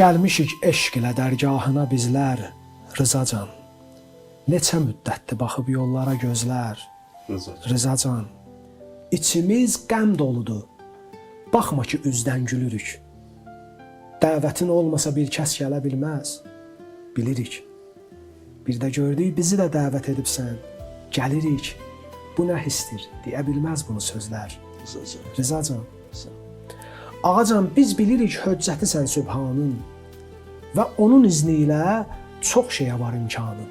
Gəlmişik eşq ilə dərgahına bizlər, Rızacan. Neçə müddətdir baxıb yollara gözlər, Rızacan. İçimiz qəm doludur, baxma ki üzdən gülürük. Dəvətin olmasa bir kəs gələ bilməz, bilirik. Bir də gördük bizi də dəvət edibsən, gəlirik. Bu nə histir, deyə bilməz bunu sözlər. Rızacan. Ağacan, biz bilirik höccətisən Sübhanın və onun izni ilə çox şeyə var imkanın.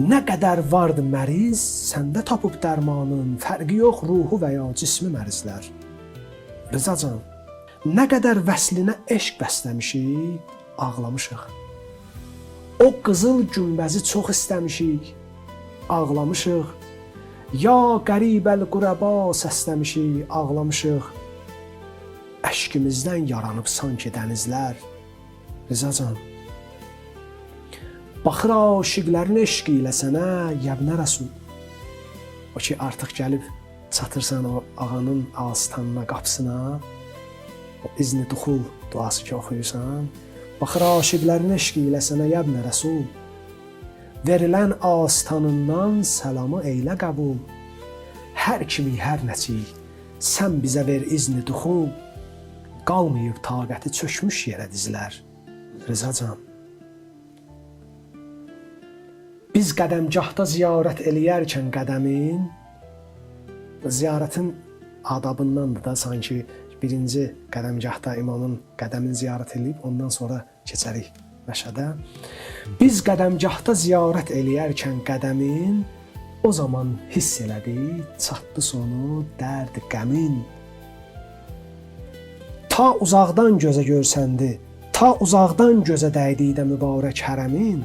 Nə qədər vardı məriz, səndə tapıb dərmanın, fərqi yox ruhu və ya cismi mərizlər. Rızacan, nə qədər vəslinə eşq bəsləmişik, ağlamışıq. O qızıl günbəzi çox istəmişik, ağlamışıq. Ya qəribəl qurəba səsləmişik, ağlamışıq. Əşkimizdən yaranıb sanki dənizlər. Rızacan, baxır aşiqlərin eşqi ilə sənə yəbnə rəsul. O ki artıq gəlib çatırsan o ağanın ağıztanına, qapısına, o izni duxul duası ki oxuyursan. Baxır aşiqlərin eşqi ilə sənə yəbnə rəsul. Verilən ağıztanından səlamı eylə qəbul. Hər kimi hər nəçi, sən bizə ver izni duxul. Qalmayıb taqəti çökmüş yerə dizlər. Rızacan. Biz qədəmgahda ziyarət eləyərkən qədəmin, ziyarətin adabındandır da, sanki birinci qədəmgahda imamın qədəmin ziyarət eləyib, ondan sonra keçərik Məşədə. Biz qədəmgahda ziyarət eləyərkən qədəmin, o zaman hiss elədi, çatdı sonu dərd qəmin. Ta uzaqdan gözə görsəndi, ta uzaqdan gözə dəydikdə mübarək hərəmin,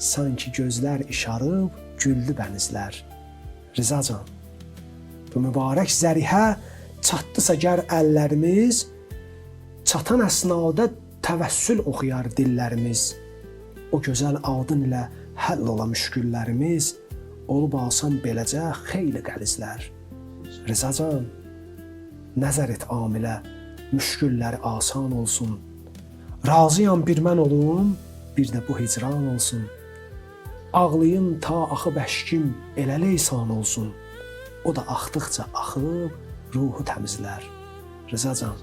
sanki gözlər işarıb güllü bənizlər. Rızacan, bu mübarək zərihə çatdısa gər əllərimiz, çatan əsnada təvəssül oxuyar dillərimiz. O gözəl adın ilə həll ola müşküllərimiz, olub alsan beləcə xeyli qəlizlər. Rızacan, nəzər et amilə, müşkülləri asan olsun. Razıyam bir mən olum, bir də bu hicran olsun. Ağlayın ta axıb əşkim elə leysan olsun. O da axdıqca axıb ruhu təmizlər. Rızacan.